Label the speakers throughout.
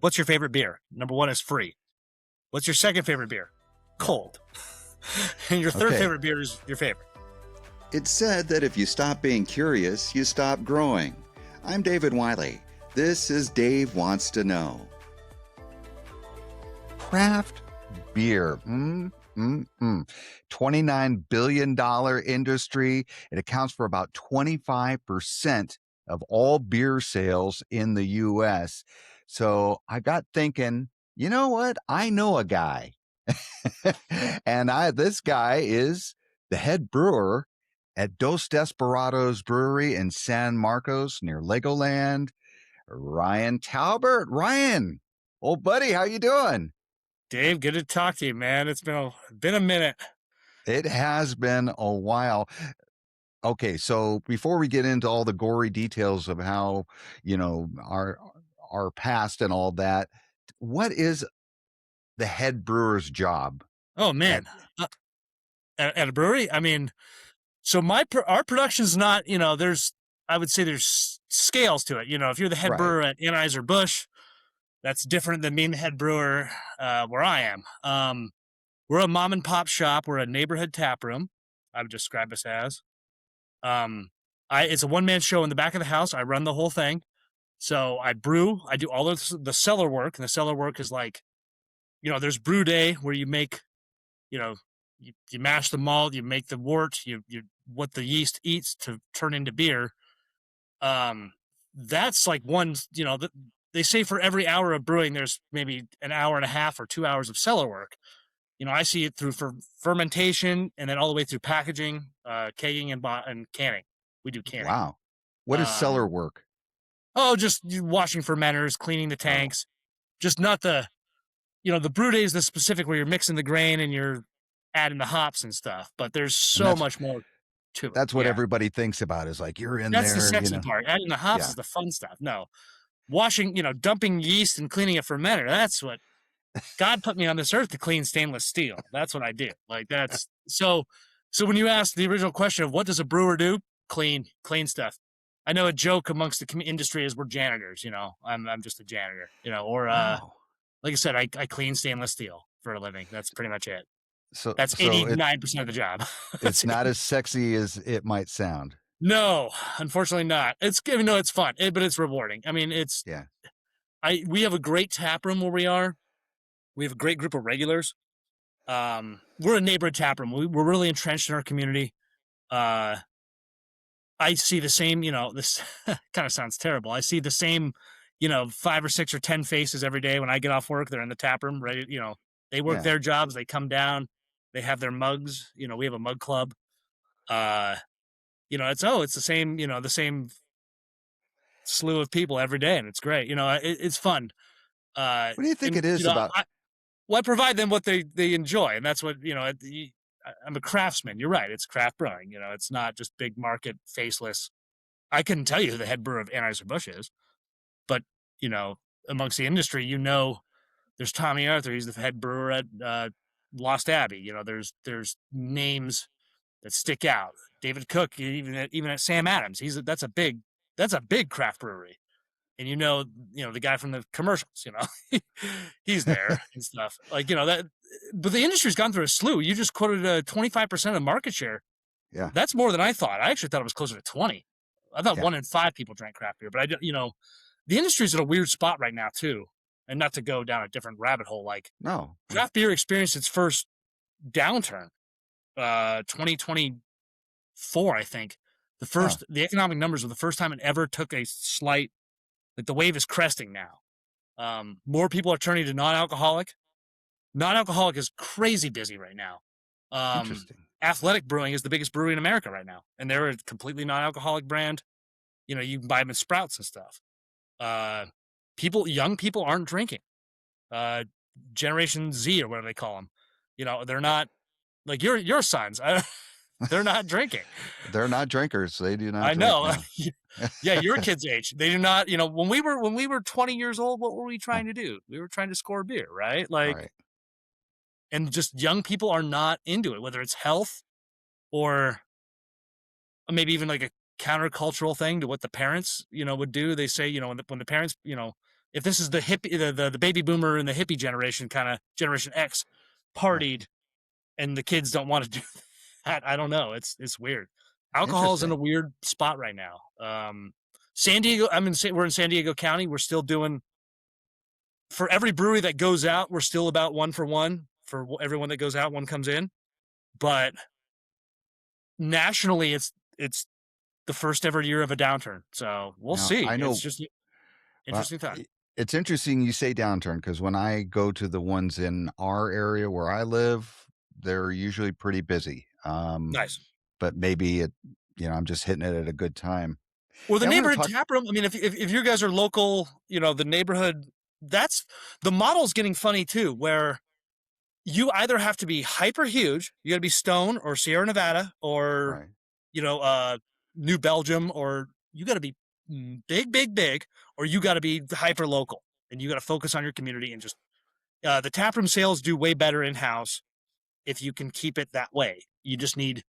Speaker 1: What's your favorite beer? Number one is free. What's your second favorite beer? Cold. And your third favorite beer is your favorite.
Speaker 2: It's said that if you stop being curious, you stop growing. I'm David Wiley. This is Dave Wants to Know.
Speaker 3: Craft beer. $29 billion industry. It accounts for about 25% of all beer sales in the U.S. So I got thinking, you know what? I know a guy. And this guy is the head brewer at Dos Desperados Brewery in San Marcos near Legoland, Ryan Talbert. Ryan, old buddy, how you doing?
Speaker 1: Dave, good to talk to you, man. It's been a minute.
Speaker 3: It has been a while. Okay, so before we get into all the gory details of how, our past and all that, what is the head brewer's job?
Speaker 1: Oh man, at a brewery? I mean, so our production's not, I would say there's scales to it. If you're the head brewer at Anheuser-Busch, that's different than being the head brewer where I am. We're a mom and pop shop. We're a neighborhood tap room. I would describe us as. It's a one-man show in the back of the house. I run the whole thing. So I brew. I do all of the cellar work, and the cellar work is like, there's brew day where you make, you mash the malt, you make the wort, you what the yeast eats to turn into beer. That's like one, they say for every hour of brewing, there's maybe an hour and a half or 2 hours of cellar work. I see it through fermentation and then all the way through packaging, kegging and canning. We do canning.
Speaker 3: Wow. What is cellar work?
Speaker 1: Oh, just washing fermenters, cleaning the tanks. Just not the brew day is the specific where you're mixing the grain and you're adding the hops and stuff. But there's so much more to it.
Speaker 3: That's what everybody thinks about is like you're in there.
Speaker 1: That's the sexy part. Adding the hops is the fun stuff. No. Washing, dumping yeast and cleaning a fermenter. That's what God put me on this earth to clean stainless steel. That's what I do. Like that's so when you ask the original question of what does a brewer do? Clean stuff. I know a joke amongst the industry is we're janitors, I'm just a janitor, or like I said, I clean stainless steel for a living. That's pretty much it. So that's 89% of the job.
Speaker 3: It's not as sexy as it might sound.
Speaker 1: No, unfortunately not. It's fun, but it's rewarding. I mean, we have a great tap room where we are. We have a great group of regulars. We're a neighborhood tap room. We're really entrenched in our community. I see the same, this kind of sounds terrible. I see the same, 5 or 6 or 10 faces every day when I get off work. They're in the tap room, ready. They work their jobs. They come down. They have their mugs. We have a mug club. It's the same, the same slew of people every day, and it's great. It's fun.
Speaker 3: What do you think it is about?
Speaker 1: I provide them what they enjoy, and that's what I'm a craftsman. You're right. It's craft brewing. It's not just big market faceless. I couldn't tell you who the head brewer of Anheuser-Busch is, but amongst the industry, there's Tommy Arthur. He's the head brewer at Lost Abbey. There's names that stick out. David Cook, even at Sam Adams, that's a big craft brewery. And the guy from the commercials, he's there and stuff like, that, but the industry's gone through a slew. You just quoted 25% of market share.
Speaker 3: Yeah.
Speaker 1: That's more than I thought. I actually thought it was closer to 20. I thought 1 in 5 people drank craft beer, but the industry's in a weird spot right now too. And not to go down a different rabbit hole, craft beer experienced its first downturn, 2024, I think. The economic numbers were the first time it ever took a slight, the wave is cresting now. More people are turning to non-alcoholic. Non-alcoholic is crazy busy right now.
Speaker 3: Interesting.
Speaker 1: Athletic Brewing is the biggest brewery in America right now, and they're a completely non-alcoholic brand. You can buy them in Sprouts and stuff. Young people aren't drinking. Generation Z or whatever they call them. They're not like your sons. They're not drinking.
Speaker 3: They're not drinkers. They do not.
Speaker 1: I know. Yeah, your kids' age. They do not. When we were 20 years old, what were we trying to do? We were trying to score beer, right? And just young people are not into it, whether it's health or maybe even like a countercultural thing to what the parents, would do. They say, when the parents, if this is the hippie, the baby boomer and the hippie generation, kind of Generation X,
Speaker 3: Right.
Speaker 1: partied, and the kids don't want to do that. I don't know. It's weird. Alcohol's in a
Speaker 3: Interesting.
Speaker 1: weird spot right now. San Diego. We're in San Diego County. We're still doing, for every brewery that goes out, we're still about 1 for 1. For everyone that goes out, one comes in. But nationally, it's the first ever year of a downturn. So we'll
Speaker 3: Now,
Speaker 1: see.
Speaker 3: I
Speaker 1: It's
Speaker 3: know,
Speaker 1: just
Speaker 3: well,
Speaker 1: interesting thought.
Speaker 3: it's interesting you say downturn because when I go to the ones in our area where I live, they're usually pretty busy.
Speaker 1: Nice.
Speaker 3: But maybe I'm just hitting it at a good time.
Speaker 1: Or the
Speaker 3: Yeah, I want to
Speaker 1: neighborhood
Speaker 3: talk.
Speaker 1: tap room. I mean, if you guys are local, the neighborhood, that's the model's getting funny too, where you either have to be hyper huge, you got to be Stone or Sierra Nevada or,
Speaker 3: Right.
Speaker 1: New Belgium, or you got to be big, big, big, or you got to be hyper local and you got to focus on your community and just, the taproom sales do way better in house if you can keep it that way. You just need,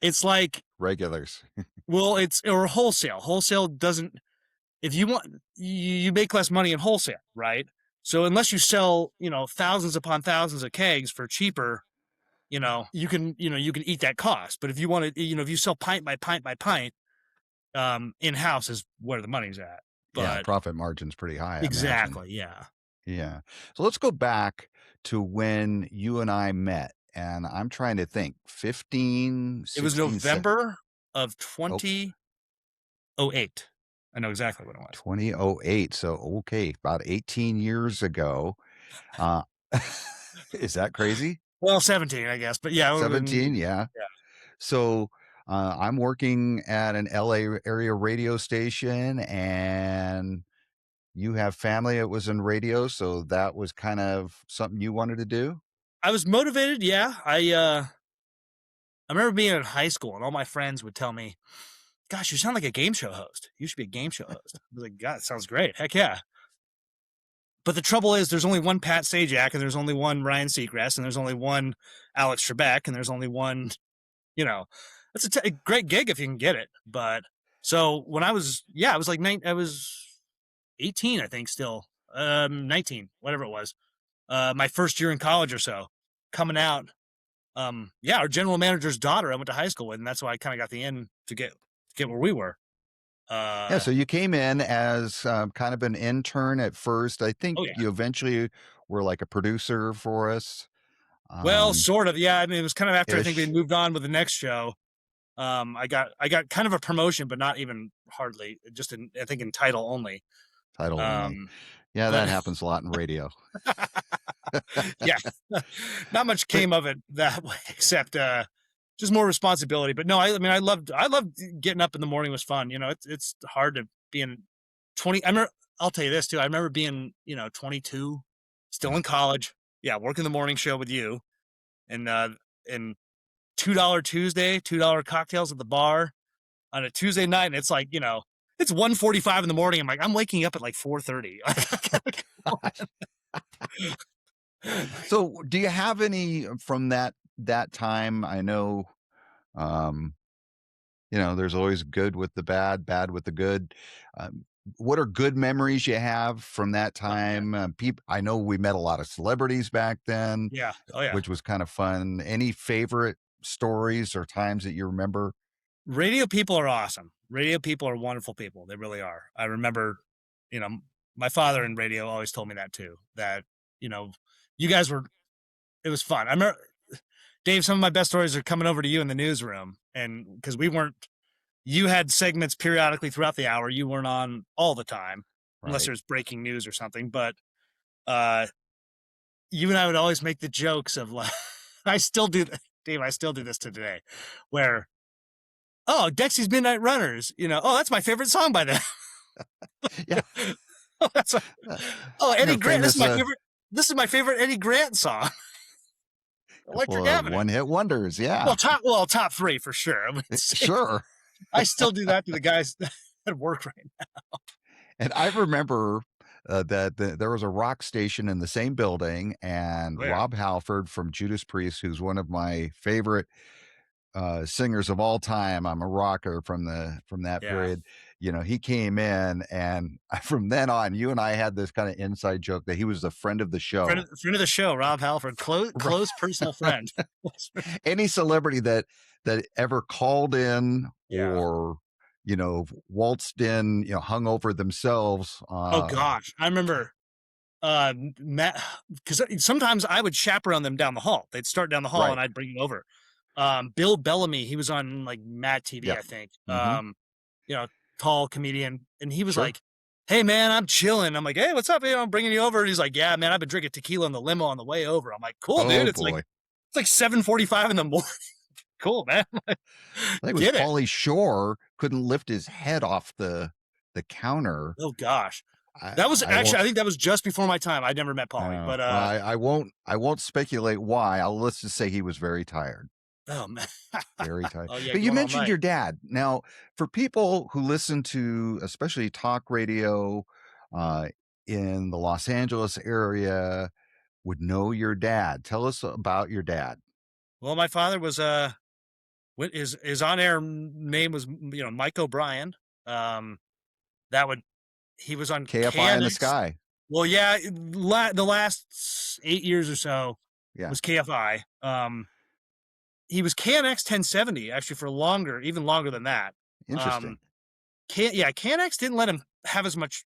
Speaker 1: it's like,
Speaker 3: Regulars.
Speaker 1: well, or wholesale. Wholesale doesn't, if you want, you make less money in wholesale, right? So unless you sell, thousands upon thousands of kegs for cheaper, you can eat that cost. But if you want to, if you sell pint by pint by pint, in house is where the money's at.
Speaker 3: Yeah,
Speaker 1: But
Speaker 3: profit margin's pretty high, I imagine.
Speaker 1: exactly, yeah.
Speaker 3: Yeah. So let's go back to when you and I met. And I'm trying to think 15,
Speaker 1: It was
Speaker 3: 16,
Speaker 1: November of
Speaker 3: oh,
Speaker 1: 2008. I know exactly what it was.
Speaker 3: 2008. So, okay, about 18 years ago. Uh, is that crazy?
Speaker 1: Well, 17, I guess, but yeah, it would have been,
Speaker 3: 17. Yeah.
Speaker 1: yeah.
Speaker 3: So I'm working at an LA area radio station and you have family that was in radio. So that was kind of something you wanted to do.
Speaker 1: I was motivated. Yeah. I remember being in high school and all my friends would tell me, gosh, you sound like a game show host. You should be a game show host. I was like, God, that sounds great. Heck yeah. But the trouble is there's only one Pat Sajak and there's only one Ryan Seacrest and there's only one Alex Trebek and there's only one, it's a great gig if you can get it. But so when I was, I was like, I was 18, I think still, 19, whatever it was. My first year in college or so, coming out. Our general manager's daughter I went to high school with, and that's why I kind of got the in to get where we were.
Speaker 3: Yeah. So you came in as kind of an intern at first. I think
Speaker 1: Oh yeah.
Speaker 3: you eventually were like a producer for us.
Speaker 1: Well, sort of. Yeah. I mean, it was kind of after I think we
Speaker 3: Ish
Speaker 1: moved on with the next show. I got kind of a promotion, but not even hardly. Just I think in title only.
Speaker 3: title only.
Speaker 1: Um,
Speaker 3: Yeah,
Speaker 1: but
Speaker 3: that happens a lot in radio.
Speaker 1: yeah, not much
Speaker 3: But
Speaker 1: came of it that way, except just more responsibility. But no, I mean, I loved getting up in the morning was fun. It's hard to be in 20. I'll tell you this too. I remember being 22, still
Speaker 3: yeah,
Speaker 1: in college. Yeah, working the morning show with you, and $2 Tuesday, $2 cocktails at the bar on a Tuesday night, and it's like it's 1:45 in the morning. I'm like, I'm waking up at like 4:30.
Speaker 3: so do you have any from that time? I know um there's always good with the bad, bad with the good. What are good memories you have from that
Speaker 1: Oh man,
Speaker 3: time? People, I know we met a lot of celebrities back then,
Speaker 1: yeah, oh yeah.
Speaker 3: which was kind of fun. Any favorite stories or times that you remember?
Speaker 1: Radio people are awesome. Radio people are wonderful people. They really are. I remember, you know, my father in radio always told me that too, that, you guys were, it was fun. I remember, Dave, some of my best stories are coming over to you in the newsroom. And because you had segments periodically throughout the hour. You weren't on all the time, unless
Speaker 3: Right.
Speaker 1: there's breaking news or something. But uh, you and I would always make the jokes of like, I still do, Dave, I still do this to today, where, oh, Dexy's Midnight Runners, oh, that's my favorite song by them.
Speaker 3: Yeah.
Speaker 1: Oh, Eddie Grant.
Speaker 3: Famous,
Speaker 1: This is my favorite Eddie Grant song. Electric
Speaker 3: couple of
Speaker 1: Avenue.
Speaker 3: one-hit wonders. Yeah.
Speaker 1: Top three for sure.
Speaker 3: Sure.
Speaker 1: I still do that to the guys at work right now.
Speaker 3: And I remember that there was a rock station in the same building, and
Speaker 1: Oh, yeah.
Speaker 3: Rob Halford from Judas Priest, who's one of my favorite singers of all time. I'm a rocker from that
Speaker 1: Yeah.
Speaker 3: period. he came in, and from then on, you and I had this kind of inside joke that he was a friend of the show.
Speaker 1: Friend of the show, Rob Halford,
Speaker 3: Right.
Speaker 1: close personal friend.
Speaker 3: Any celebrity that ever called in
Speaker 1: Yeah.
Speaker 3: or waltzed in, hung over themselves.
Speaker 1: Oh gosh, I remember Matt, because sometimes I would chaperone them down the hall. They'd start down the hall,
Speaker 3: Right.
Speaker 1: and I'd bring them over. Bill Bellamy, he was on like Mad TV,
Speaker 3: Yeah.
Speaker 1: I think.
Speaker 3: Mm-hmm.
Speaker 1: Tall comedian, and he was
Speaker 3: Sure.
Speaker 1: like, "Hey man, I'm chilling." I'm like, "Hey, what's up? I'm bringing you over." And he's like, "Yeah, man, I've been drinking tequila in the limo on the way over." I'm like, "Cool, dude."
Speaker 3: Oh
Speaker 1: It's
Speaker 3: boy.
Speaker 1: like 7:45 in the morning. Cool, man.
Speaker 3: I think it was
Speaker 1: Get it?
Speaker 3: Pauly Shore couldn't lift his head off the counter.
Speaker 1: Oh gosh,
Speaker 3: I,
Speaker 1: that was
Speaker 3: I
Speaker 1: actually,
Speaker 3: won't.
Speaker 1: I think that was just before my time. I never met Pauly, but
Speaker 3: Well, I won't. I won't speculate why. Let's just say he was very tired.
Speaker 1: oh man,
Speaker 3: Very tired.
Speaker 1: oh yeah,
Speaker 3: But you
Speaker 1: going all
Speaker 3: mentioned
Speaker 1: night.
Speaker 3: your dad. Now, for people who listen to, especially talk radio, uh, in the Los Angeles area, would know your dad. Tell us about your dad.
Speaker 1: Well, my father was his on air name was Mike O'Brien. Um, that would he was on
Speaker 3: KFI in the
Speaker 1: KNX.
Speaker 3: sky.
Speaker 1: Well, yeah, the last 8 years or so
Speaker 3: Yeah.
Speaker 1: was KFI. He was KNX 1070 actually for longer, even longer than that.
Speaker 3: Interesting.
Speaker 1: KNX didn't let him have as much.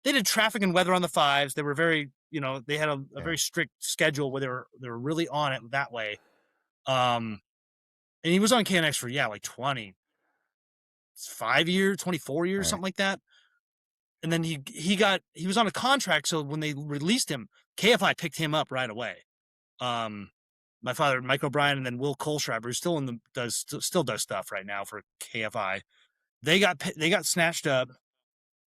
Speaker 1: They did traffic and weather on the fives. They were very, they had a
Speaker 3: Yeah.
Speaker 1: very strict schedule where they were really on it that way. And he was on KNX for like 25 years, 24 years,
Speaker 3: Right.
Speaker 1: something like that. And then he was on a contract, so when they released him, KFI picked him up right away. My father, Mike O'Brien, and then Will Kohlschreiber, who still still does stuff right now for KFI. They got snatched up,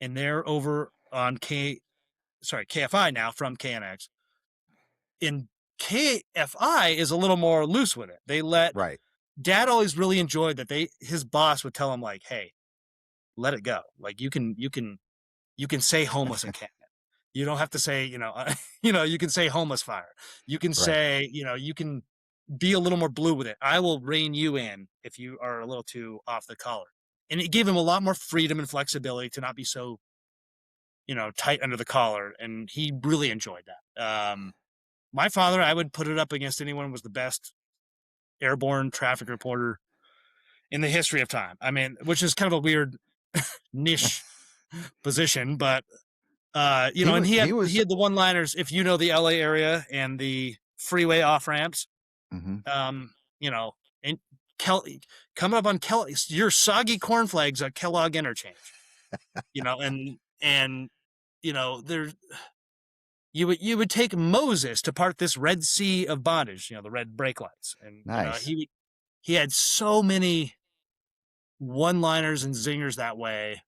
Speaker 1: and they're over on KFI now from KNX. And KFI is a little more loose with it. They let
Speaker 3: Right.
Speaker 1: Dad always really enjoyed that his boss would tell him like, "Hey, let it go. Like you can say homeless in Canada. You don't have to say, you can say homeless fire. You can say, you can be a little more blue with it. I will rein you in if you are a little too off the collar." And it gave him a lot more freedom and flexibility to not be so, tight under the collar. And he really enjoyed that. My father, I would put it up against anyone, was the best airborne traffic reporter in the history of time. I mean, which is kind of a weird niche position, but and he had the one-liners. If you know the LA area and the freeway off ramps,
Speaker 3: Mm-hmm.
Speaker 1: And Kelly coming up on Kelly, your soggy cornflakes at Kellogg Interchange, and there you would take Moses to part this Red Sea of bondage, the red brake lights, and
Speaker 3: Nice.
Speaker 1: he had so many one-liners and zingers that way.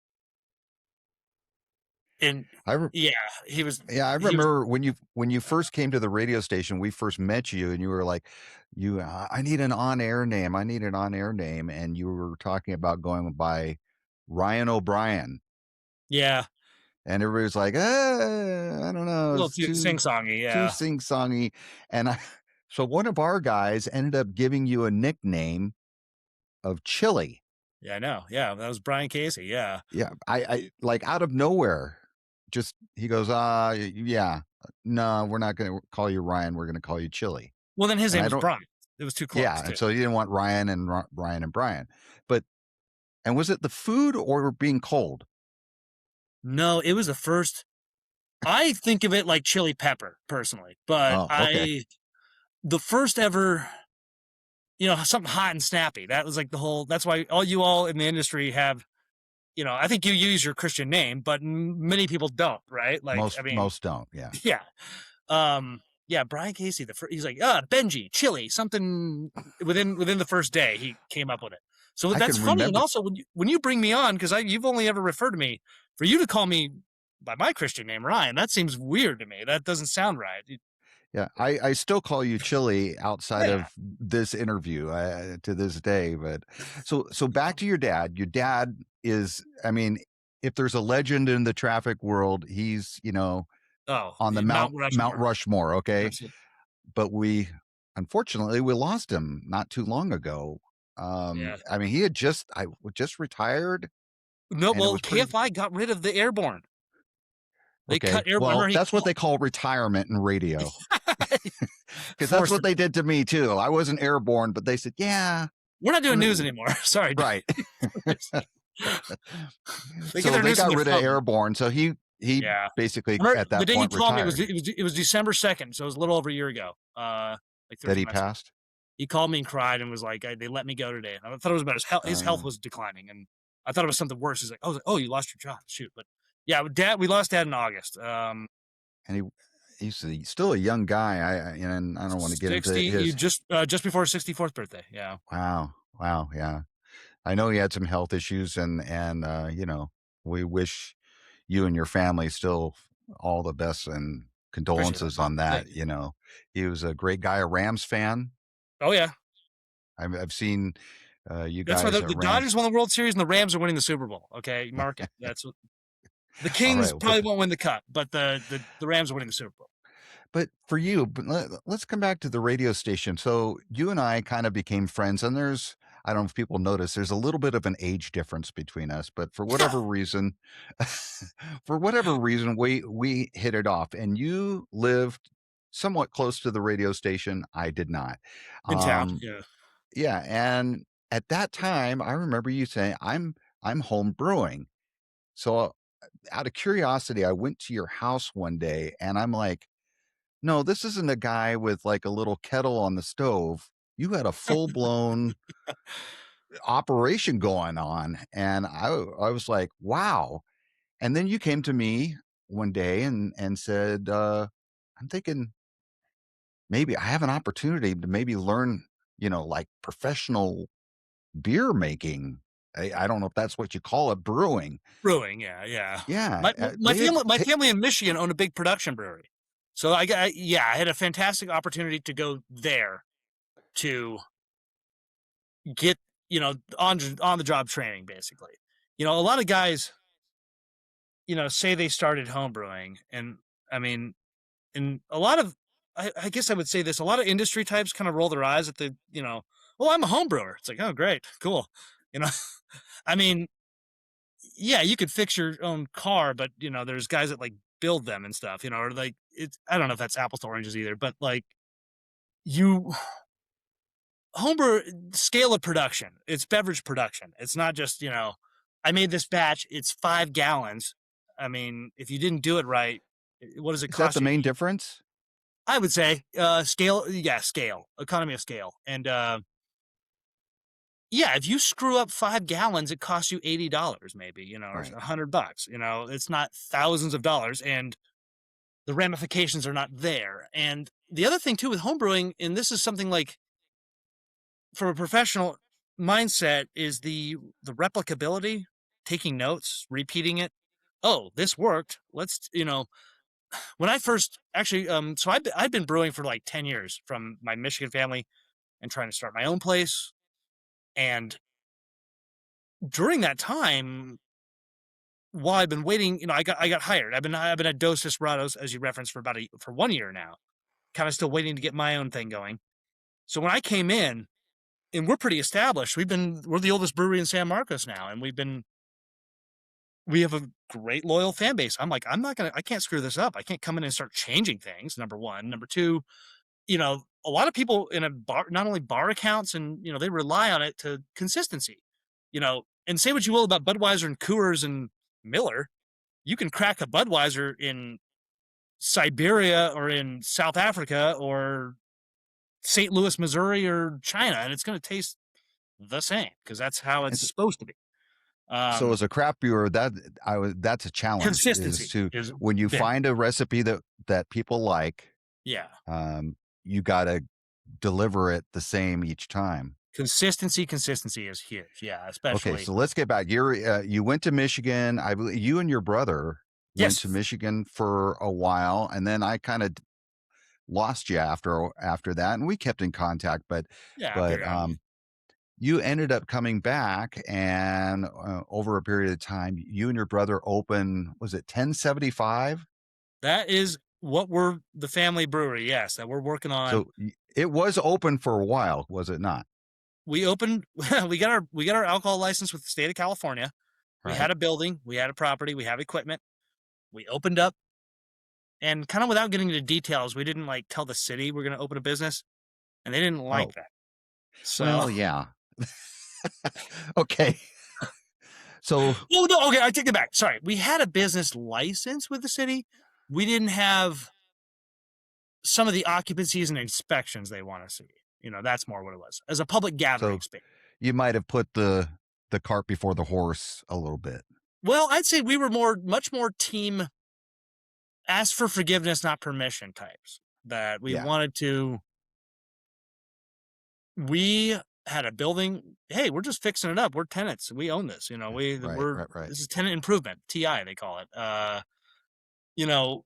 Speaker 1: And he was.
Speaker 3: Yeah, I remember when you first came to the radio station, we first met you, and you were like, I need an on-air name. I need an on-air name. And you were talking about going by Ryan O'Brien.
Speaker 1: Yeah.
Speaker 3: And everybody was like, I don't know.
Speaker 1: A little too sing-songy, yeah.
Speaker 3: Too sing-songy. And so one of our guys ended up giving you a nickname of Chili.
Speaker 1: Yeah, I know. Yeah, that was Brian Casey. Yeah.
Speaker 3: Yeah. I like out of nowhere. Just he goes, yeah, no, we're not going to call you Ryan. We're going to call you Chili.
Speaker 1: Well, then his name was Brian. It was too close.
Speaker 3: Yeah, and so you didn't want Ryan and Brian and Brian. And was it the food or being cold?
Speaker 1: No, it was the first. I think of it like chili pepper personally, but the first ever, something hot and snappy. That was like that's why all in the industry have. I think you use your Christian name, but many people don't, right? Like,
Speaker 3: most don't. Yeah.
Speaker 1: Yeah. Brian Casey, he's like, Benji, Chili, something within the first day he came up with it. So that's funny. And also when you bring me on, because you've only ever referred to me, for you to call me by my Christian name, Ryan, that seems weird to me. That doesn't sound right.
Speaker 3: Yeah, I still call you Chili outside of this interview to this day. But so back to your dad. Your dad is, if there's a legend in the traffic world, he's on the Mount Rushmore. Okay, absolutely. But unfortunately we lost him not too long ago. He had just retired.
Speaker 1: No,
Speaker 3: and it
Speaker 1: well,
Speaker 3: was pretty
Speaker 1: KFI got rid of the airborne. They
Speaker 3: okay.
Speaker 1: cut air.
Speaker 3: Well,
Speaker 1: Remember he
Speaker 3: that's what
Speaker 1: called.
Speaker 3: they call retirement in radio, because that's
Speaker 1: Forced
Speaker 3: what
Speaker 1: it.
Speaker 3: they did to me too. I wasn't airborne, but they said, "Yeah,
Speaker 1: We're not doing
Speaker 3: we're
Speaker 1: news anymore. Sorry.
Speaker 3: right."
Speaker 1: They get
Speaker 3: So
Speaker 1: their
Speaker 3: they
Speaker 1: news from
Speaker 3: got
Speaker 1: their
Speaker 3: rid of
Speaker 1: phone.
Speaker 3: airborne. So he
Speaker 1: Yeah.
Speaker 3: basically
Speaker 1: Remember
Speaker 3: at
Speaker 1: the
Speaker 3: that
Speaker 1: day he
Speaker 3: point
Speaker 1: called me was
Speaker 3: retired.
Speaker 1: it was December 2nd, so it was a little over a year ago. Like
Speaker 3: That
Speaker 1: 13
Speaker 3: he
Speaker 1: months ago.
Speaker 3: passed.
Speaker 1: He called me and cried and was like, "They let me go today." And I thought it was about his health. His health
Speaker 3: Uh,
Speaker 1: was declining, and I thought it was something worse. He's like, "Oh, you lost your job. Shoot." But yeah, we lost dad in August.
Speaker 3: and he's still a young guy. And I don't want to get into
Speaker 1: 60, you
Speaker 3: his.
Speaker 1: just before his 64th birthday. Yeah.
Speaker 3: Wow, yeah. I know he had some health issues, and we wish you and your family still all the best and
Speaker 1: Appreciate that,
Speaker 3: condolences
Speaker 1: man.
Speaker 3: on
Speaker 1: Thank
Speaker 3: that.
Speaker 1: you.
Speaker 3: He was a great guy, a Rams fan.
Speaker 1: Oh yeah.
Speaker 3: I've seen you
Speaker 1: That's why
Speaker 3: guys at
Speaker 1: the
Speaker 3: Rams.
Speaker 1: Dodgers won the World Series and the Rams are winning the Super Bowl. Okay, mark it. That's what the
Speaker 3: All
Speaker 1: Kings
Speaker 3: right,
Speaker 1: probably won't win the cup, but the Rams are winning the Super Bowl.
Speaker 3: but for you, let's come back to the radio station. So you and I kind of became friends, and I don't know if people notice, there's a little bit of an age difference between us, but for whatever reason, we hit it off. And you lived somewhat close to the radio station. I did not.
Speaker 1: In town.
Speaker 3: Um,
Speaker 1: Yeah.
Speaker 3: yeah, and at that time, I remember you saying, I'm home brewing." So out of curiosity, I went to your house one day, and I'm like, no, this isn't a guy with like a little kettle on the stove. You had a full blown operation going on. And I was like, wow. And then you came to me one day and said, I'm thinking maybe I have an opportunity to maybe learn, like professional beer making. I don't know if that's what you call it, brewing.
Speaker 1: Brewing, yeah, yeah.
Speaker 3: Yeah.
Speaker 1: My family in Michigan owned a big production brewery, so I had a fantastic opportunity to go there to get on the job training, basically. A lot of guys, say they started home brewing, and I mean, and a lot of I guess I would say this: a lot of industry types kind of roll their eyes at well, I'm a home brewer. It's like, oh, great, cool, you know. I mean, yeah, you could fix your own car, but there's guys that like build them and stuff, or like it's I don't know if that's apples to oranges either, but like you homebrew scale of production, it's beverage production. It's not just, I made this batch, it's 5 gallons. I mean, if you didn't do it right, what does it
Speaker 3: Is that
Speaker 1: cost
Speaker 3: the
Speaker 1: you?
Speaker 3: main difference?
Speaker 1: I would say scale, scale, economy of scale. And yeah, if you screw up 5 gallons, it costs you $80 maybe, or
Speaker 3: Right.
Speaker 1: $100. It's not thousands of dollars, and the ramifications are not there. And the other thing too with homebrewing, and this is something like from a professional mindset, is the replicability, taking notes, repeating it. Oh, this worked. Let's, when I first actually, so I've been brewing for like 10 years from my Michigan family and trying to start my own place. And during that time, while I've been waiting, I got hired. I've been at Desperados, as you referenced, for 1 year now, kind of still waiting to get my own thing going. So when I came in, and we're pretty established, we're the oldest brewery in San Marcos now, and we have a great loyal fan base. I'm like, I can't screw this up. I can't come in and start changing things. Number one. Number two, a lot of people in a bar, not only bar accounts, and they rely on it to consistency, and say what you will about Budweiser and Coors and Miller. You can crack a Budweiser in Siberia or in South Africa or St. Louis, Missouri, or China, and it's going to taste the same because that's how it's supposed to be.
Speaker 3: So as a craft brewer, that's a challenge, is
Speaker 1: Consistency
Speaker 3: to
Speaker 1: is
Speaker 3: when you
Speaker 1: big.
Speaker 3: find a recipe that people like,
Speaker 1: Yeah.
Speaker 3: You got to deliver it the same each time.
Speaker 1: Consistency is huge. Yeah, especially.
Speaker 3: Okay, so let's get back. You went to Michigan. I believe you and your brother went to
Speaker 1: Yes.
Speaker 3: Michigan for a while, and then I kind of lost you after that, and we kept in contact. But
Speaker 1: Yeah.
Speaker 3: you ended up coming back, and over a period of time, you and your brother opened, was it 1075?
Speaker 1: That is what we're the family brewery. Yes, that we're working on.
Speaker 3: So it was open for a while, was it not?
Speaker 1: We opened. we got our alcohol license with the state of California. We
Speaker 3: Right.
Speaker 1: had a building, we had a property, we have equipment. We opened up, and kind of without getting into details, we didn't like tell the city we're going to open a business, and they didn't like
Speaker 3: Oh,
Speaker 1: that. So,
Speaker 3: well, yeah. Okay. So,
Speaker 1: oh no, okay, I take it back. Sorry, we had a business license with the city. We didn't have some of the occupancies and inspections they want to see. That's more what it was as a public gathering
Speaker 3: so
Speaker 1: space.
Speaker 3: you might have put the cart before the horse a little bit.
Speaker 1: Well, I'd say we were much more team ask for forgiveness, not permission types. That we
Speaker 3: Yeah.
Speaker 1: wanted to. We had a building. Hey, we're just fixing it up. We're tenants. We own this.
Speaker 3: Right.
Speaker 1: We're
Speaker 3: Right. Right.
Speaker 1: this is tenant improvement, TI they call it. You know,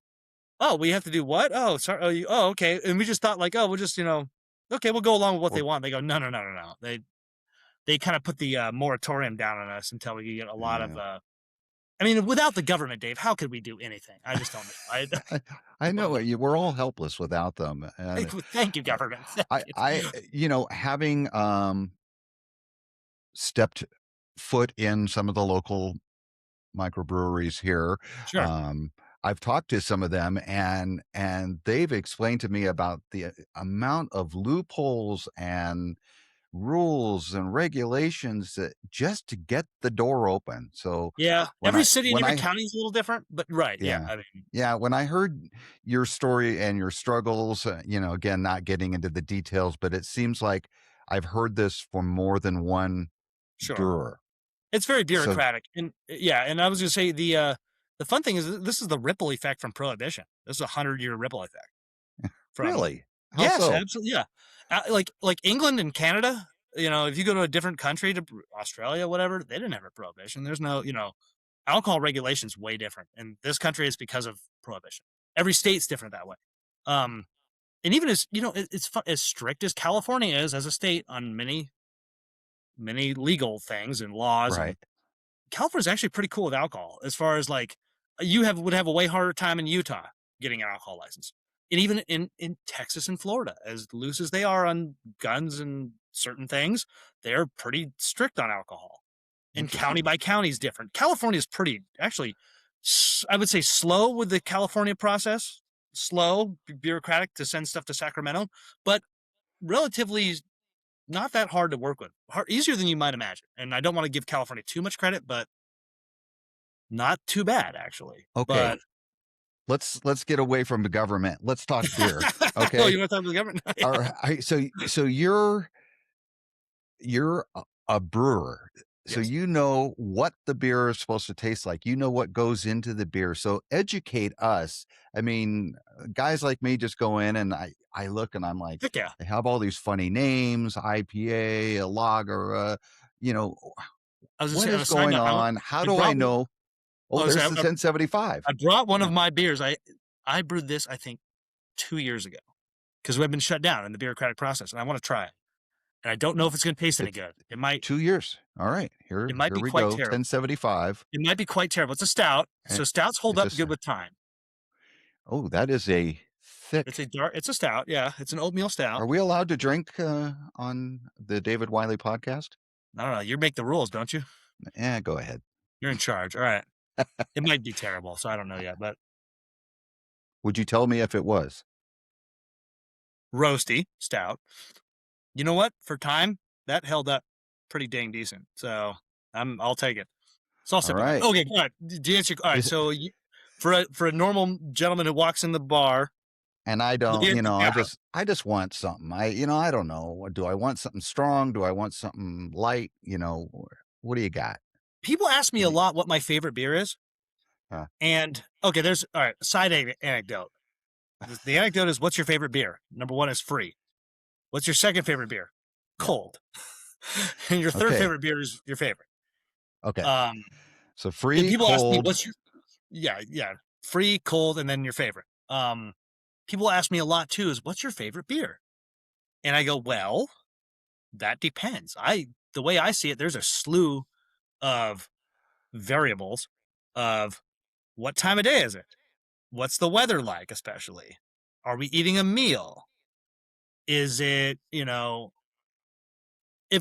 Speaker 1: oh, we have to do what? Oh, sorry. Oh, okay. And we just thought like, oh, we'll just okay, we'll go along with what they
Speaker 3: Or
Speaker 1: want. They go, no, no, no, no, no. They kind of put the moratorium down on us until we get a lot of.
Speaker 3: yeah.
Speaker 1: I mean, without the government, Dave, how could we do anything? I just don't know. I
Speaker 3: I
Speaker 1: don't
Speaker 3: know
Speaker 1: know.
Speaker 3: we're all helpless without them. And
Speaker 1: Thank you, government. Thank you.
Speaker 3: having stepped foot in some of the local microbreweries here,
Speaker 1: Sure.
Speaker 3: um, I've talked to some of them, and they've explained to me about the amount of loopholes and rules and regulations that just to get the door open. So
Speaker 1: Yeah,
Speaker 3: when
Speaker 1: every
Speaker 3: I
Speaker 1: city and
Speaker 3: when
Speaker 1: every
Speaker 3: I
Speaker 1: county is a little different, but right, yeah,
Speaker 3: yeah.
Speaker 1: I mean,
Speaker 3: Yeah, when I heard your story and your struggles, again, not getting into the details, but it seems like I've heard this from more than one
Speaker 1: sure.
Speaker 3: brewer.
Speaker 1: It's very
Speaker 3: So,
Speaker 1: bureaucratic, and yeah, and I was gonna say the fun thing is this is the ripple effect from prohibition. This is a 100-year ripple effect from
Speaker 3: really? How
Speaker 1: yes,
Speaker 3: so?
Speaker 1: absolutely, yeah. Like England and Canada, if you go to a different country, to Australia, whatever, they didn't have a prohibition. There's no, alcohol regulation's way different. In this country, it's because of prohibition. Every state's different that way. Um, and even as it's as strict as California is as a state on many legal things and laws, and
Speaker 3: Right.
Speaker 1: California's actually pretty cool with alcohol as far as like would have a way harder time in Utah getting an alcohol license. And even in Texas and Florida, as loose as they are on guns and certain things, they're pretty strict on alcohol. And county
Speaker 3: Interesting.
Speaker 1: by county is different. California is pretty, actually, I would say slow with the California process, slow, bureaucratic to send stuff to Sacramento, but relatively not that hard to work with. Easier than you might imagine. And I don't want to give California too much credit, but not too bad actually.
Speaker 3: Okay.
Speaker 1: But
Speaker 3: Let's get away from the government. Let's talk beer.
Speaker 1: oh,
Speaker 3: Okay.
Speaker 1: you want to talk to the government?
Speaker 3: All right. So you're a brewer. So
Speaker 1: Yes.
Speaker 3: you know what the beer is supposed to taste like. You know what goes into the beer. So educate us. I mean, guys like me just go in and I look and I'm like,
Speaker 1: Heck yeah.
Speaker 3: they have all these funny names, IPA, a lager, you know,
Speaker 1: I was just
Speaker 3: what
Speaker 1: saying, on
Speaker 3: is
Speaker 1: a side
Speaker 3: going
Speaker 1: note,
Speaker 3: on? How
Speaker 1: I
Speaker 3: do I
Speaker 1: brought
Speaker 3: know? Oh,
Speaker 1: I was
Speaker 3: there's
Speaker 1: saying,
Speaker 3: the 1075.
Speaker 1: I brought one
Speaker 3: Yeah.
Speaker 1: of my beers. I brewed this, I think, 2 years ago because we've been shut down in the bureaucratic process, and I want to try it. And I don't know if it's going to taste any
Speaker 3: It's
Speaker 1: good. It might
Speaker 3: 2 years. All right.
Speaker 1: it
Speaker 3: Here
Speaker 1: might be
Speaker 3: we
Speaker 1: quite
Speaker 3: go.
Speaker 1: terrible.
Speaker 3: 1075.
Speaker 1: It might be quite terrible. It's a stout,
Speaker 3: And
Speaker 1: so stouts hold
Speaker 3: it's
Speaker 1: up
Speaker 3: just
Speaker 1: good with time.
Speaker 3: oh, that is a
Speaker 1: It's a
Speaker 3: thick.
Speaker 1: dark. It's a stout. Yeah, it's an oatmeal stout.
Speaker 3: Are we allowed to drink on the David Wiley podcast?
Speaker 1: I don't know. You make the rules, don't you?
Speaker 3: Yeah, go ahead.
Speaker 1: You're in charge. All right. It might be terrible, so I don't know yet. But
Speaker 3: Would you tell me if it was?
Speaker 1: roasty stout. You know what? For time, that held up pretty dang decent. So I'll take it. So I'll
Speaker 3: All
Speaker 1: sip on it.
Speaker 3: right.
Speaker 1: Okay, all right. To answer, all right.
Speaker 3: Is
Speaker 1: So for a normal gentleman who walks in the bar,
Speaker 3: and I don't,
Speaker 1: yeah,
Speaker 3: I just want something. I don't know. Do I want something strong? Do I want something light? What do you got?
Speaker 1: people ask me
Speaker 3: What
Speaker 1: a
Speaker 3: do you,
Speaker 1: lot what my favorite beer is.
Speaker 3: uh,
Speaker 1: And okay, there's all right. Side anecdote. The anecdote is, what's your favorite beer? Number one is free. What's your second favorite beer?
Speaker 3: yeah.
Speaker 1: Cold. And your third
Speaker 3: Okay.
Speaker 1: favorite beer is your favorite.
Speaker 3: Okay. So
Speaker 1: And
Speaker 3: free,
Speaker 1: people ask me,
Speaker 3: cold.
Speaker 1: what's your free, cold, and then your favorite. People ask me a lot too, is what's your favorite beer? And I go, well, that depends. The way I see it, there's a slew of variables of what time of day is it? What's the weather like, especially? Are we eating a meal? Is it, if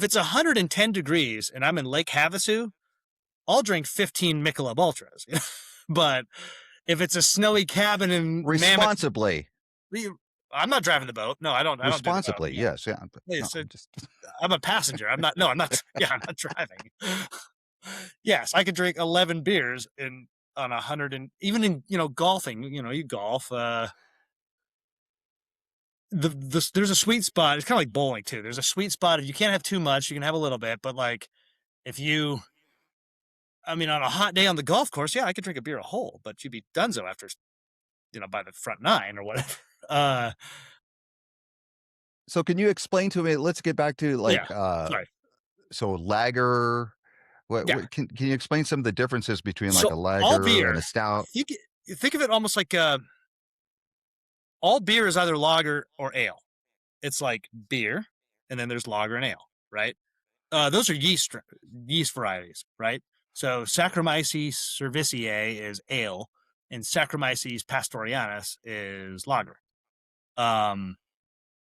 Speaker 1: it's 110 degrees and I'm in Lake Havasu, I'll drink 15 Michelob Ultras. But if it's a snowy cabin in Mammoth,
Speaker 3: responsibly.
Speaker 1: I'm not driving the boat. No, I don't do the boat.
Speaker 3: Responsibly,
Speaker 1: Yeah.
Speaker 3: yes, yeah. No,
Speaker 1: So
Speaker 3: I'm just
Speaker 1: I'm a passenger. I'm not. No, I'm not. Yeah, I'm not driving. Yes, I could drink 11 beers on 100, and even in golfing. You golf. There's a sweet spot. It's kind of like bowling too. There's a sweet spot. You can't have too much. You can have a little bit, but like if you, I mean, on a hot day on the golf course, yeah, I could drink a beer a hole, but you'd be donezo after by the front 9 or whatever.
Speaker 3: So can you explain to me, let's get back to
Speaker 1: Yeah.
Speaker 3: like
Speaker 1: Sorry.
Speaker 3: so lager,
Speaker 1: Yeah.
Speaker 3: can you explain some of the differences between like
Speaker 1: So
Speaker 3: a
Speaker 1: all
Speaker 3: lager and
Speaker 1: beer,
Speaker 3: a stout?
Speaker 1: you think of it almost like all beer is either lager or ale. It's like beer, and then there's lager and ale, right? Those are yeast varieties, right? So Saccharomyces cerevisiae is ale, and Saccharomyces pastorianus is lager.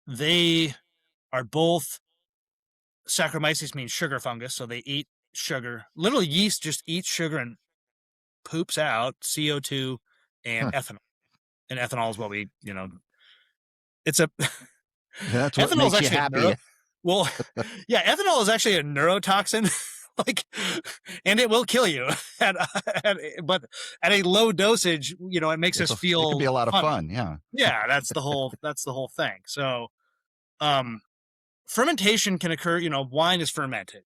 Speaker 1: They are both. Saccharomyces means sugar fungus, so they eat sugar. Literally, yeast just eats sugar and poops out CO2 and
Speaker 3: Huh.
Speaker 1: ethanol. And ethanol is what it's a
Speaker 3: That's what
Speaker 1: ethanol is
Speaker 3: makes you
Speaker 1: actually
Speaker 3: happy.
Speaker 1: well, yeah, ethanol is actually a neurotoxin, like, and it will kill you. But at a low dosage, it makes us
Speaker 3: It can
Speaker 1: feel
Speaker 3: be a lot of
Speaker 1: funny.
Speaker 3: fun, yeah.
Speaker 1: Yeah, that's the whole thing. So, fermentation can occur. Wine is fermented,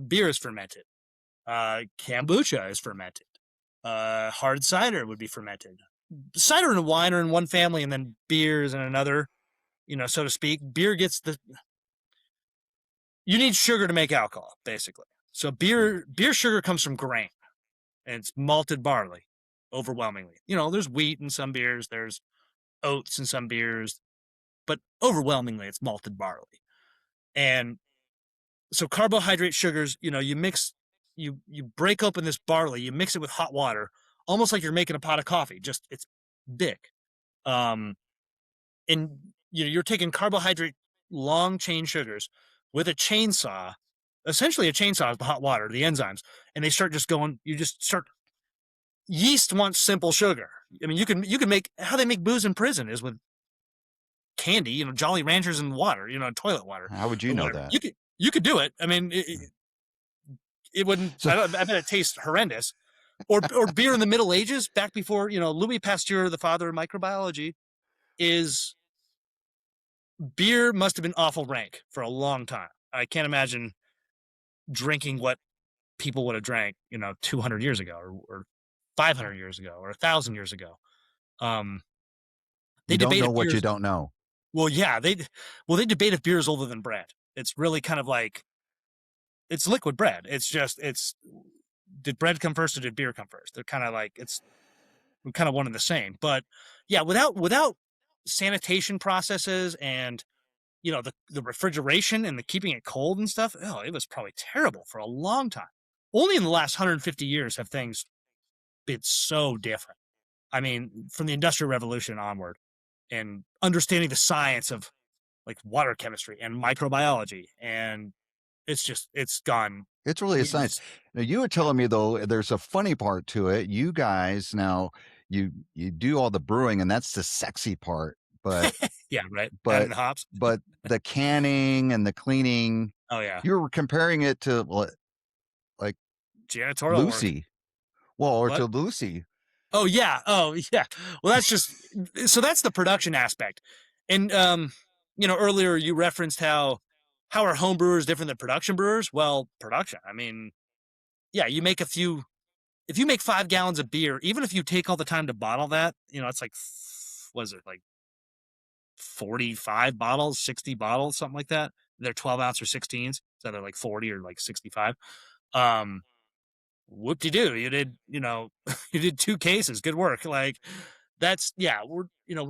Speaker 1: beer is fermented, kombucha is fermented, hard cider would be fermented. Cider and wine are in one family, and then beer is in another. So to speak. Beer gets you need sugar to make alcohol, basically. So beer sugar comes from grain, and it's malted barley, overwhelmingly. There's wheat in some beers, there's oats in some beers, but overwhelmingly it's malted barley. And so carbohydrate sugars, you mix, you break open this barley, you mix it with hot water, almost like you're making a pot of coffee, just it's big. And you're taking carbohydrate long chain sugars with a chainsaw. Essentially, a chainsaw is the hot water, the enzymes, and they start just going. You just start. Yeast wants simple sugar. I mean, you can make how they make booze in prison is with candy, Jolly Ranchers and water, toilet water.
Speaker 3: How would you know that?
Speaker 1: You could do it. I mean, it wouldn't.
Speaker 3: So,
Speaker 1: I bet it tastes horrendous. Or beer in the Middle Ages, back before Louis Pasteur, the father of microbiology, is beer must have been awful rank for a long time. I can't imagine drinking what people would have drank, 200 years ago or 500 years ago or 1,000 years ago. They
Speaker 3: you don't
Speaker 1: debate
Speaker 3: know
Speaker 1: if
Speaker 3: what you
Speaker 1: beer's,
Speaker 3: don't know.
Speaker 1: well, yeah, they debate if beer is older than bread. It's really kind of like it's liquid bread. Did bread come first or did beer come first? They're kind of like kind of one and the same. But yeah, without sanitation processes and the refrigeration and the keeping it cold and stuff, it was probably terrible for a long time. Only in the last 150 years have things been so different. I mean, from the Industrial Revolution onward, and understanding the science of like water chemistry and microbiology, and it's gone.
Speaker 3: It's really a science. Now, you were telling me though, there's a funny part to it. You guys now you do all the brewing, and that's the sexy part. But
Speaker 1: yeah, right.
Speaker 3: but
Speaker 1: the hops.
Speaker 3: but the canning and the cleaning.
Speaker 1: Oh yeah.
Speaker 3: You were comparing it to like
Speaker 1: janitorial
Speaker 3: Lucy.
Speaker 1: Work.
Speaker 3: Well, or
Speaker 1: What?
Speaker 3: to Lucy.
Speaker 1: Oh yeah. Well, that's just so that's the production aspect. And earlier you referenced how are home brewers different than production brewers? Well, production. I mean, yeah, you make if you make 5 gallons of beer, even if you take all the time to bottle that, it's like what is it, like 45 bottles, 60 bottles, something like that. They're 12 ounce or 16s. So they're like 40 or like 65. Whoop-de-doo. You did, you did 2 cases. Good work. Like that's, yeah, we're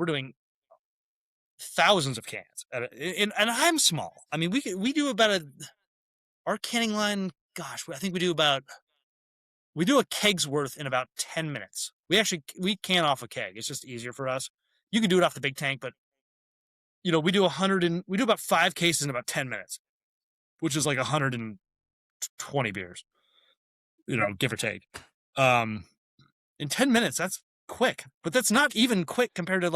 Speaker 1: doing thousands of cans. And I'm small. I mean, we do about our canning line, gosh, I think we do a keg's worth in about 10 minutes. We can off a keg. It's just easier for us. You can do it off the big tank, but we do about 5 cases in about 10 minutes, which is like 120 beers. give or take. In 10 minutes, that's quick, but that's not even quick compared to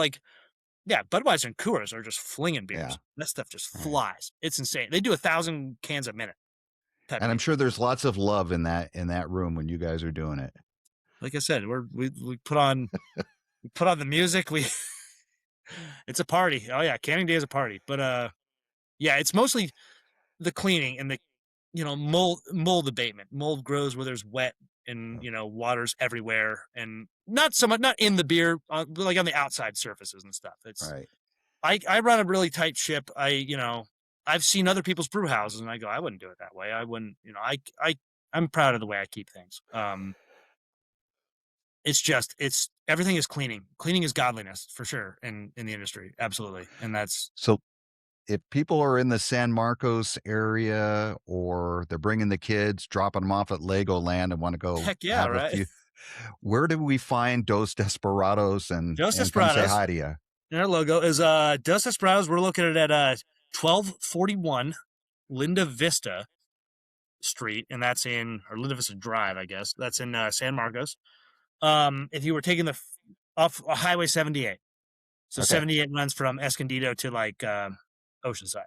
Speaker 1: Budweiser and Coors are just flinging beers.
Speaker 3: Yeah.
Speaker 1: That stuff just flies. It's insane. They do 1,000 cans a minute.
Speaker 3: And I'm sure there's lots of love in that room when you guys are doing it.
Speaker 1: Like I said, we put on the music. It's a party. Oh yeah, canning day is a party. But it's mostly the cleaning and the mold abatement. Mold grows where there's wet and water's everywhere, and not so much not in the beer, but like on the outside surfaces and stuff. It's
Speaker 3: right.
Speaker 1: I run a really tight ship. I've seen other people's brew houses and I go, I wouldn't do it that way. I wouldn't, I'm proud of the way I keep things. It's everything is cleaning. Cleaning is godliness for sure in the industry. Absolutely. And that's
Speaker 3: so. If people are in the San Marcos area or they're bringing the kids, dropping them off at Legoland and want to go have a few, where do we find Dos Desperados and come say hi to you?
Speaker 1: Our logo is Dos Desperados. We're located at 1241 Linda Vista Street, and that's or Linda Vista Drive, I guess. That's in San Marcos. If you were taking off Highway 78. So 78 runs from Escondido to Oceanside.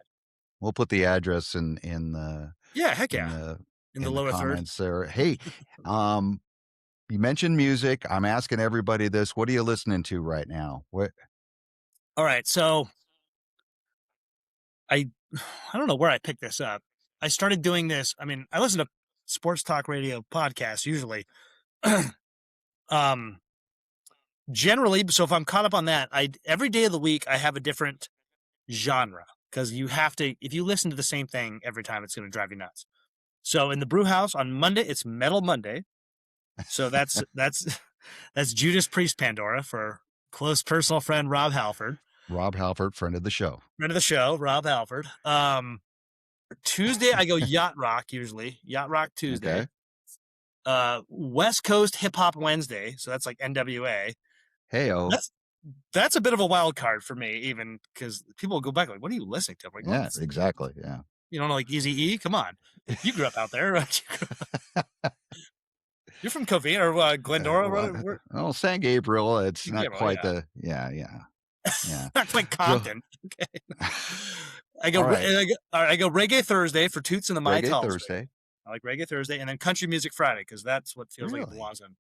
Speaker 3: We'll put the address in the
Speaker 1: in the lower
Speaker 3: comments there. Hey, you mentioned music. I'm asking everybody this. What are you listening to right now? What?
Speaker 1: All right, so I don't know where I picked this up. I started doing this. I mean, I listen to sports talk radio podcasts usually. Generally, so if I'm caught up on that, every day of the week I have a different genre. Because you have to, if you listen to the same thing every time, it's going to drive you nuts. So in the brew house on Monday, it's Metal Monday. So that's Judas Priest Pandora for close personal friend Rob Halford.
Speaker 3: Rob Halford, friend of the show.
Speaker 1: Rob Halford. Tuesday I go Yacht Rock usually. Yacht Rock Tuesday. Okay. West Coast Hip Hop Wednesday. So that's like NWA.
Speaker 3: Hey-o.
Speaker 1: That's a bit of a wild card for me, even because people will go back like, "What are you listening to?" I'm like,
Speaker 3: exactly. Yeah,
Speaker 1: you don't know Eazy-E? Come on, you grew up out there. You're from Covina or Glendora?
Speaker 3: San Gabriel. It's not quite the
Speaker 1: not quite Compton. Okay. I go Reggae Thursday for Toots and the My Tall Thursday. I like Reggae Thursday, and then Country Music Friday because that's what feels like it belongs on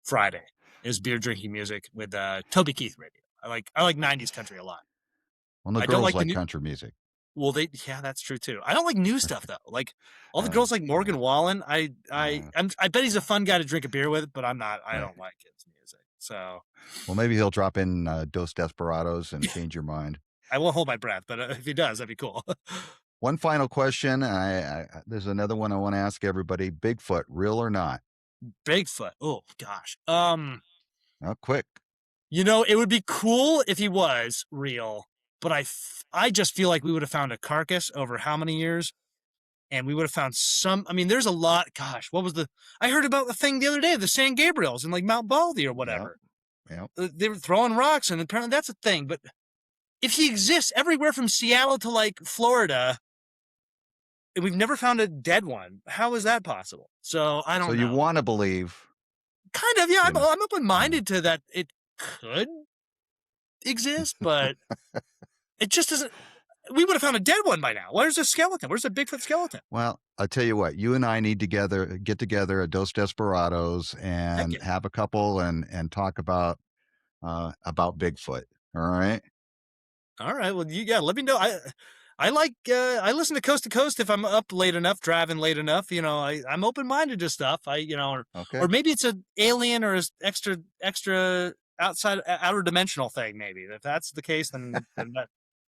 Speaker 1: Friday. Is beer drinking music with Toby Keith radio. I like 90s country a lot.
Speaker 3: Well, the girls like country music.
Speaker 1: Well, that's true too. I don't like new stuff though. Like all the girls like Morgan Wallen. I bet he's a fun guy to drink a beer with, but I'm not. I don't like his music. So,
Speaker 3: well, maybe he'll drop in Dos Desperados and change your mind.
Speaker 1: I won't hold my breath, but if he does, that'd be cool.
Speaker 3: One final question. There's another one I want to ask everybody. Bigfoot, real or not?
Speaker 1: Bigfoot. Oh gosh.
Speaker 3: Not quick.
Speaker 1: It would be cool if he was real, but I just feel like we would have found a carcass over how many years, and we would have found some. I mean, there's a lot. Gosh, what was I heard about the thing the other day, the San Gabriels in like Mount Baldy or whatever.
Speaker 3: Yeah.
Speaker 1: They were throwing rocks, and apparently that's a thing. But if he exists everywhere from Seattle to like Florida, and we've never found a dead one, how is that possible? So I don't know.
Speaker 3: So you want to believe.
Speaker 1: Kind of, yeah. I'm open-minded to that. It could exist, but it just doesn't. We would have found a dead one by now. Where's the skeleton? Where's the Bigfoot skeleton?
Speaker 3: Well, I'll tell you what. You and I need to get together at Dos Desperados and have a couple and talk about Bigfoot. All right.
Speaker 1: All right. Well, let me know. I listen to Coast if I'm up late enough, driving late enough. I'm open-minded to stuff. Or maybe it's an alien or an extra outer dimensional thing. Maybe if that's the case, then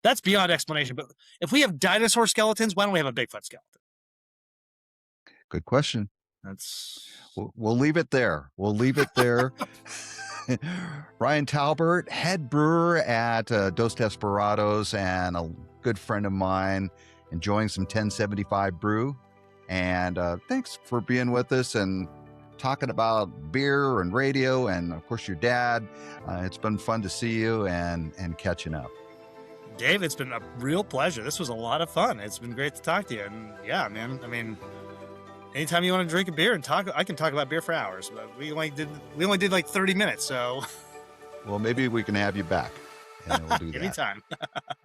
Speaker 1: that's beyond explanation. But if we have dinosaur skeletons, why don't we have a Bigfoot skeleton?
Speaker 3: Good question. We'll leave it there. Ryan Talbert, head brewer at Dos Desperados and a good friend of mine, enjoying some 1075 brew. And thanks for being with us and talking about beer and radio and, of course, your dad. It's been fun to see you and catching up.
Speaker 1: Dave, it's been a real pleasure. This was a lot of fun. It's been great to talk to you. And yeah, man, I mean, anytime you want to drink a beer and talk, I can talk about beer for hours. But we only did like 30 minutes, so
Speaker 3: Well, maybe we can have you back, and we'll do that.
Speaker 1: anytime.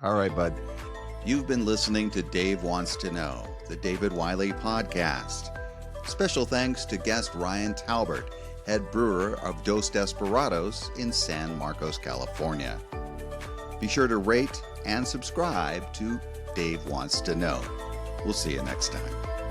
Speaker 3: All right, bud.
Speaker 2: You've been listening to Dave Wants to Know, the David Wiley podcast. Special thanks to guest Ryan Talbert, head brewer of Dos Desperados in San Marcos, California. Be sure to rate and subscribe to Dave Wants to Know. We'll see you next time.